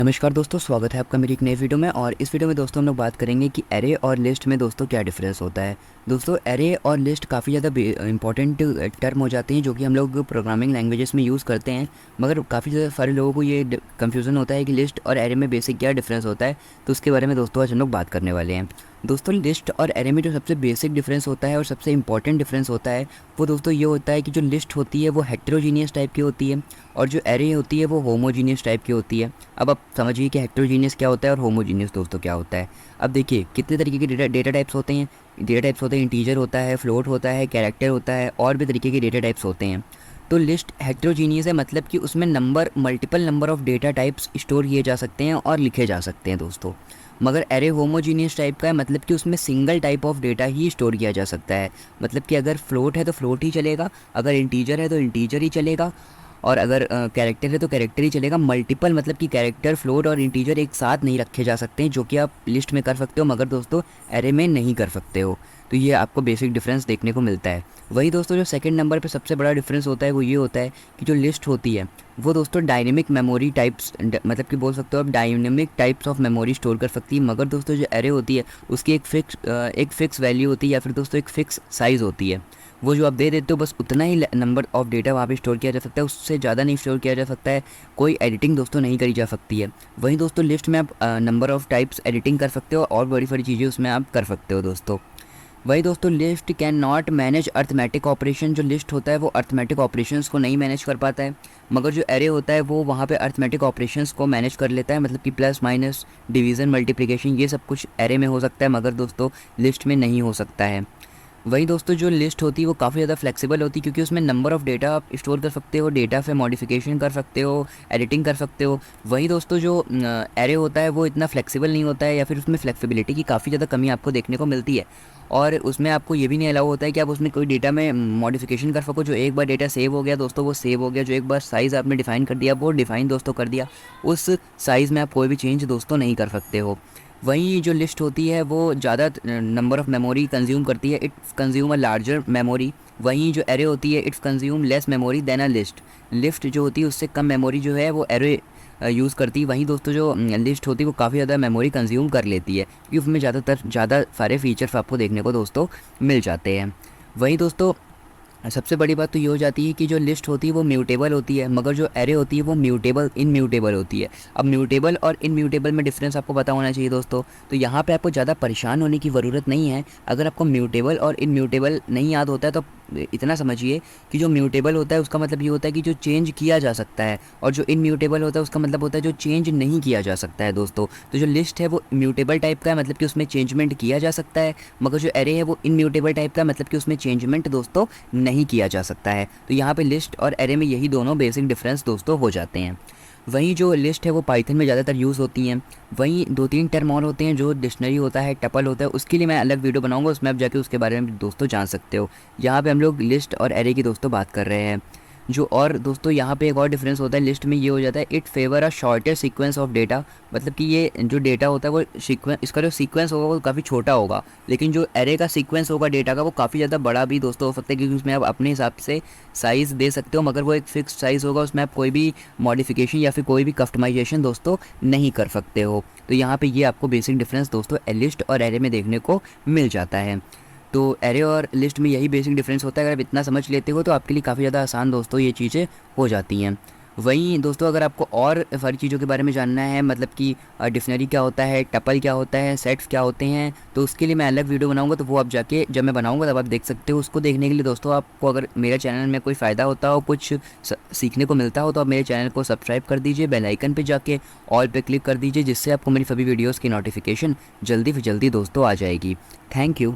नमस्कार दोस्तों, स्वागत है आपका मेरी एक नई वीडियो में। और इस वीडियो में दोस्तों हम लोग बात करेंगे कि एरे और लिस्ट में दोस्तों क्या डिफरेंस होता है। दोस्तों एरे और लिस्ट काफ़ी ज़्यादा इंपॉर्टेंट टर्म हो जाते हैं जो कि हम लोग प्रोग्रामिंग लैंग्वेजेस में यूज़ करते हैं, मगर काफ़ी ज़्यादा सारे लोगों को ये कन्फ्यूज़न होता है कि लिस्ट और एरे में बेसिक क्या डिफरेंस होता है। तो उसके बारे में दोस्तों आज हम लोग बात करने वाले हैं। दोस्तों लिस्ट और एरे में जो सबसे बेसिक डिफरेंस होता है और सबसे इंपॉर्टेंट डिफरेंस होता है वो दोस्तों ये होता है कि जो लिस्ट होती है वो हेटेरोजीनियस टाइप की होती है और जो एरे होती है वो होमोजीनियस टाइप की होती है। अब आप समझिए कि हेटेरोजीनियस क्या होता है और होमोजीनियस दोस्तों क्या होता है। अब देखिए कितने तरीके के डेटा टाइप्स होते हैं। डेटा टाइप्स होते हैं, इंटीजर होता है, फ्लोट होता है, कैरेक्टर होता है और भी तरीके के डेटा टाइप्स होते हैं। तो लिस्ट हेटेरोजीनियस है, मतलब कि उसमें multiple number of data types store किए जा सकते हैं और लिखे जा सकते हैं दोस्तों। मगर एरे होमोजीनियस टाइप का है, मतलब कि उसमें single type of data he store किया जा सकता है। मतलब कि अगर फ्लोट है तो फ्लोट ही चलेगा, अगर इंटीजर है तो इंटीजर ही चलेगा, और अगर कैरेक्टर है तो कैरेक्टर ही चलेगा। मल्टीपल मतलब कि कैरेक्टर, फ्लोट और इंटीजर एक साथ नहीं रखे जा सकते हैं, जो कि आप लिस्ट में कर सकते हो मगर दोस्तों एरे में नहीं कर सकते हो। तो ये आपको बेसिक डिफरेंस देखने को मिलता है। वही दोस्तों जो सेकंड नंबर पे सबसे बड़ा डिफरेंस होता है वो ये होता है कि जो लिस्ट होती है वो दोस्तों डायनेमिक मेमोरी टाइप्स, मतलब कि बोल सकते हो आप dynamic types of memory store कर सकती है। मगर दोस्तों जो एरे होती है उसकी एक फिक्स वैल्यू होती है या फिर दोस्तों एक फिक्स साइज़ होती है। वो जो आप दे देते हो बस उतना ही नंबर ऑफ डेटा वहाँ पे स्टोर किया जा सकता है, उससे ज़्यादा नहीं स्टोर किया जा सकता है। कोई एडिटिंग दोस्तों नहीं करी जा सकती है। वहीं दोस्तों लिस्ट में आप नंबर ऑफ टाइप्स एडिटिंग कर सकते हो और बड़ी सारी चीज़ें उसमें आप कर सकते हो दोस्तों। वही दोस्तों list can not manage arithmetic operation. जो लिस्ट होता है वो अर्थमेटिक ऑपरेशंस को नहीं मैनेज कर पाता है, मगर जो एरे होता है वो वहाँ पे अर्थमेटिक ऑपरेशंस को मैनेज कर लेता है। मतलब कि प्लस माइनस डिवीज़न मल्टीप्लिकेशन ये सब कुछ एरे में हो सकता है, मगर दोस्तों लिस्ट में नहीं हो सकता है। वही दोस्तों जो लिस्ट होती है वो काफ़ी ज़्यादा फ्लेक्सिबल होती है, क्योंकि उसमें नंबर ऑफ़ डेटा आप स्टोर कर सकते हो, डेटा पे मॉडिफिकेशन कर सकते हो, एडिटिंग कर सकते हो। वही दोस्तों जो एरे होता है वो इतना फ्लेक्सिबल नहीं होता है, या फिर उसमें फ्लेक्सिबिलिटी की काफ़ी ज़्यादा कमी आपको देखने को मिलती है। और उसमें आपको ये भी नहीं अलाउ होता है कि आप उसमें कोई डेटा में मॉडिफिकेशन कर सको। जो एक बार डेटा सेव हो गया दोस्तों वो सेव हो गया, जो एक बार साइज़ आपने डिफ़ाइन कर दिया वो डिफ़ाइन दोस्तों कर दिया, उस साइज़ में आप कोई भी चेंज दोस्तों नहीं कर सकते हो। वहीं जो लिस्ट होती है वो ज़्यादा नंबर ऑफ़ मेमोरी कंज्यूम करती है, it's consume a larger memory. वहीं जो एरे होती है it's consume less memory than a list. List जो होती है उससे कम मेमोरी जो है वो एरे यूज़ करती है। वहीं दोस्तों जो लिस्ट होती है वो काफ़ी ज़्यादा मेमोरी कंज्यूम कर लेती है, क्योंकि उसमें ज़्यादा सारे फीचर्स आपको देखने को दोस्तों मिल जाते हैं। वहीं दोस्तों सबसे बड़ी बात तो ये हो जाती है कि जो लिस्ट होती है वो म्यूटेबल होती है, मगर जो एरे होती है वो इनम्यूटेबल होती है। अब म्यूटेबल और इनम्यूटेबल में डिफरेंस आपको पता होना चाहिए दोस्तों। तो यहाँ पे आपको ज़्यादा परेशान होने की ज़रूरत नहीं है। अगर आपको म्यूटेबल और इनम्यूटेबल नहीं याद होता है तो इतना समझिए कि जो म्यूटेबल होता है उसका मतलब ये होता है कि जो चेंज किया जा सकता है, और जो इनम्यूटेबल होता है उसका मतलब होता है जो चेंज नहीं किया जा सकता है दोस्तों। तो जो लिस्ट है वो म्यूटेबल टाइप का है, मतलब कि उसमें चेंजमेंट किया जा सकता है, मगर जो एरे है वो इनम्यूटेबल टाइप का, मतलब कि उसमें चेंजमेंट दोस्तों नहीं किया जा सकता है। तो यहाँ पे लिस्ट और एरे में यही दोनों बेसिक डिफरेंस दोस्तों हो जाते हैं। वहीं जो लिस्ट है वो पाइथन में ज़्यादातर यूज़ होती हैं। वहीं दो तीन टर्म और होते हैं, जो डिक्शनरी होता है, टपल होता है, उसके लिए मैं अलग वीडियो बनाऊंगा, उसमें आप जाके उसके बारे में दोस्तों जान सकते हो। यहाँ पे हम लोग लिस्ट और एरे की दोस्तों बात कर रहे हैं। जो और दोस्तों यहाँ पे एक और डिफरेंस होता है लिस्ट में, ये हो जाता है it favour a shorter sequence of data. मतलब कि ये जो डेटा होता है वो इसका जो सीक्वेंस होगा वो काफ़ी छोटा होगा, लेकिन जो एरे का सीक्वेंस होगा डेटा का वो काफ़ी ज़्यादा बड़ा भी दोस्तों हो सकता है, क्योंकि उसमें आप अपने हिसाब से साइज़ दे सकते हो, मगर वो एक फिक्स साइज़ होगा, उसमें आप कोई भी मॉडिफिकेशन या फिर कोई भी कस्टमाइजेशन दोस्तों नहीं कर सकते हो। तो यहाँ पे ये आपको बेसिक डिफरेंस दोस्तों लिस्ट और एरे में देखने को मिल जाता है। तो एरे और लिस्ट में यही बेसिक डिफरेंस होता है। अगर आप इतना समझ लेते हो तो आपके लिए काफ़ी ज़्यादा आसान दोस्तों ये चीज़ें हो जाती हैं। वहीं दोस्तों अगर आपको और सारी चीज़ों के बारे में जानना है, मतलब कि डिक्शनरी क्या होता है, टपल क्या होता है, सेट्स क्या होते हैं, तो उसके लिए मैं अलग वीडियो बनाऊंगा। तो वो आप जाके जब मैं बनाऊंगा तब आप देख सकते हो। उसको देखने के लिए दोस्तों आपको अगर मेरे चैनल में कोई फ़ायदा होता हो, कुछ सीखने को मिलता हो, तो आप मेरे चैनल को सब्सक्राइब कर दीजिए, बेल आइकन पे जाके ऑल पे क्लिक कर दीजिए, जिससे आपको मेरी सभी वीडियोज़ की नोटिफिकेशन जल्दी से जल्दी दोस्तों आ जाएगी। Thank you.